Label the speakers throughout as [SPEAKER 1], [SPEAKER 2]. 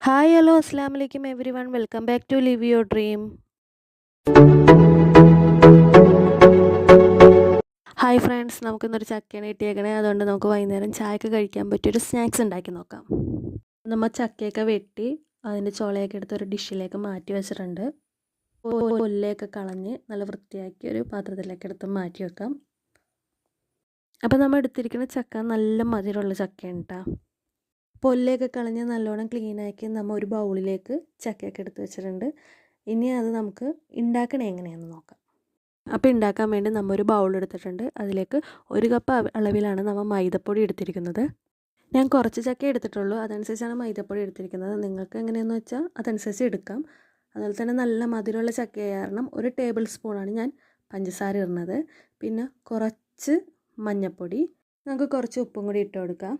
[SPEAKER 1] Hi hello അസ്സാം വലൈക്കും everyone welcome back to live your dream. Hi friends, നമുക്കിന്നൊരു ചക്കയാണ് കിട്ടിയേക്കണേ. അതുകൊണ്ട് നമുക്ക് വൈകുന്നേരം ചായക്ക് കഴിക്കാൻ പറ്റിയൊരു സ്നാക്സ് ഉണ്ടാക്കി നോക്കാം. നമ്മൾ ചക്കയൊക്കെ വെട്ടി അതിൻ്റെ ചുളയൊക്കെ എടുത്ത് ഒരു ഡിഷിലേക്ക് മാറ്റി വെച്ചിട്ടുണ്ട്. കൊല്ലയൊക്കെ കളഞ്ഞ് നല്ല വൃത്തിയാക്കി ഒരു പാത്രത്തിലേക്ക് എടുത്ത് മാറ്റി വെക്കാം. അപ്പോൾ നമ്മൾ എടുത്തിരിക്കുന്ന ചക്ക നല്ല മധുരമുള്ള ചക്കയാണ് കേട്ടോ. പൊല്ലയൊക്കെ കളഞ്ഞ് നല്ലോണം ക്ലീനാക്കി നമ്മൾ ഒരു ബൗളിലേക്ക് ചക്കയൊക്കെ എടുത്ത് വെച്ചിട്ടുണ്ട്. ഇനി അത് നമുക്ക് ഉണ്ടാക്കണേ എങ്ങനെയാണെന്ന് നോക്കാം. അപ്പോൾ ഉണ്ടാക്കാൻ വേണ്ടി നമ്മൾ ഒരു ബൗൾ എടുത്തിട്ടുണ്ട്. അതിലേക്ക് 1 കപ്പ് അളവിലാണ് നമ്മൾ മൈദപ്പൊടി എടുത്തിരിക്കുന്നത്. ഞാൻ കുറച്ച് ചക്ക എടുത്തിട്ടുള്ളൂ, അതനുസരിച്ചാണ് മൈദപ്പൊടി എടുത്തിരിക്കുന്നത്. നിങ്ങൾക്ക് എങ്ങനെയാണെന്ന് വെച്ചാൽ അതനുസരിച്ച് എടുക്കാം. അതുപോലെ തന്നെ നല്ല മധുരമുള്ള ചക്ക കാരണം 1 ടേബിൾ സ്പൂണാണ് ഞാൻ പഞ്ചസാര ഇടുന്നത്. പിന്നെ കുറച്ച് മഞ്ഞൾപ്പൊടി, നമുക്ക് കുറച്ച് ഉപ്പും കൂടി ഇട്ട് കൊടുക്കാം.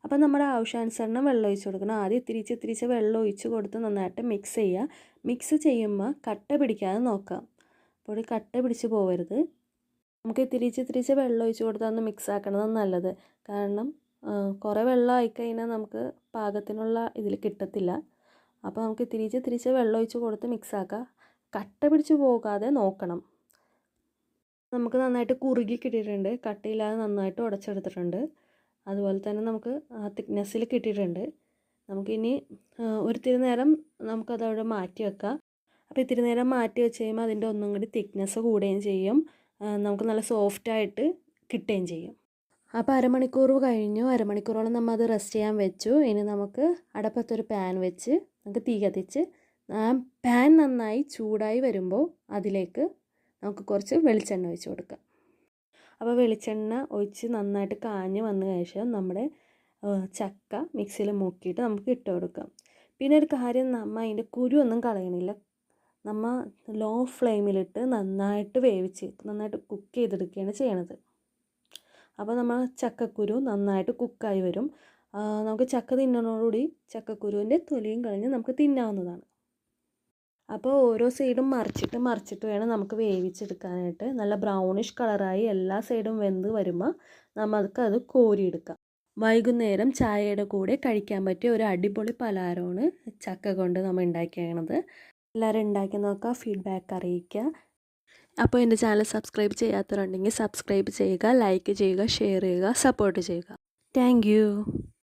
[SPEAKER 1] അപ്പോൾ നമ്മുടെ ആവശ്യാനുസരണം വെള്ളം ഒഴിച്ച് കൊടുക്കണം. ആദ്യം ഇത്തിരിച്ച് വെള്ളം ഒഴിച്ച് കൊടുത്ത് നന്നായിട്ട് മിക്സ് ചെയ്യുക. മിക്സ് ചെയ്യുമ്പോൾ കട്ട പിടിക്കാതെ നോക്കാം. അപ്പോൾ കട്ട പിടിച്ച് പോകരുത്. നമുക്ക് ഇത്തിരിച്ച് വെള്ളം ഒഴിച്ച് കൊടുത്താൽ ഒന്ന് മിക്സ് ആക്കണത് നല്ലത്. കാരണം കുറേ വെള്ളം ആയിക്കഴിഞ്ഞാൽ നമുക്ക് പാകത്തിനുള്ള ഇതിൽ കിട്ടത്തില്ല. അപ്പോൾ നമുക്ക് ഇത്തിരിച്ച് വെള്ളം ഒഴിച്ച് കൊടുത്ത് മിക്സ് ആക്കുക. കട്ട പിടിച്ച് പോകാതെ നോക്കണം. നമുക്ക് നന്നായിട്ട് കുറുകി കിട്ടിയിട്ടുണ്ട്. കട്ടയില്ലാതെ നന്നായിട്ട് ഉടച്ചെടുത്തിട്ടുണ്ട്. അതുപോലെ തന്നെ നമുക്ക് തിക്നെസ്സിൽ കിട്ടിയിട്ടുണ്ട്. നമുക്കിനി ഒരിത്തിരി നേരം നമുക്കതവിടെ മാറ്റി വെക്കാം. അപ്പോൾ ഇത്തിരി നേരം മാറ്റി വെച്ച് കഴിയുമ്പോൾ അതിൻ്റെ ഒന്നും കൂടി തിക്നെസ് കൂടുകയും ചെയ്യും. നമുക്ക് നല്ല സോഫ്റ്റായിട്ട് കിട്ടുകയും ചെയ്യും. അപ്പോൾ അരമണിക്കൂർ കഴിഞ്ഞു. അരമണിക്കൂറോളം നമ്മൾ അത് റെസ്റ്റ് ചെയ്യാൻ വെച്ചു. ഇനി നമുക്ക് അടപ്പത്തൊരു പാൻ വെച്ച് നമുക്ക് തീ കത്തിച്ച് പാൻ നന്നായി ചൂടായി വരുമ്പോൾ അതിലേക്ക് നമുക്ക് കുറച്ച് വെളിച്ചെണ്ണ ഒഴിച്ച് കൊടുക്കാം. അപ്പോൾ വെളിച്ചെണ്ണ ഒഴിച്ച് നന്നായിട്ട് കാഞ്ഞ് വന്ന ശേഷം നമ്മുടെ ചക്ക മിക്സിയിൽ മുക്കിയിട്ട് നമുക്ക് ഇട്ട് കൊടുക്കാം. പിന്നെ ഒരു കാര്യം, നമ്മൾ അതിൻ്റെ കുരു ഒന്നും കളയണില്ല. നമ്മൾ ലോ ഫ്ലെയിമിലിട്ട് നന്നായിട്ട് നന്നായിട്ട് കുക്ക് ചെയ്തെടുക്കുകയാണ് ചെയ്യണത്. അപ്പോൾ നമ്മൾ ചക്കക്കുരു നന്നായിട്ട് കുക്കായി വരും. നമുക്ക് ചക്ക തിന്നണോടുകൂടി ചക്കക്കുരുവിൻ്റെ തൊലിയും കളഞ്ഞ് നമുക്ക് തിന്നാവുന്നതാണ്. അപ്പോൾ ഓരോ സൈഡും മറിച്ചിട്ട് വേണം നമുക്ക് വേവിച്ചെടുക്കാനായിട്ട്. നല്ല ബ്രൗണിഷ് കളറായി എല്ലാ സൈഡും വെന്ത് വരുമ്പോൾ നമുക്കത് കോരിയെടുക്കാം. വൈകുന്നേരം ചായയുടെ കൂടെ കഴിക്കാൻ പറ്റിയ ഒരു അടിപൊളി പലഹാരമാണ് ചക്ക കൊണ്ട് നമ്മൾ ഉണ്ടാക്കിയത്. എല്ലാവരും ഉണ്ടാക്കി നോക്കുക, ഫീഡ്ബാക്ക് അറിയിക്കുക. അപ്പോൾ എൻ്റെ ചാനൽ സബ്സ്ക്രൈബ് ചെയ്യാത്തവരുണ്ടെങ്കിൽ സബ്സ്ക്രൈബ് ചെയ്യുക, ലൈക്ക് ചെയ്യുക, ഷെയർ ചെയ്യുക, സപ്പോർട്ട് ചെയ്യുക. താങ്ക്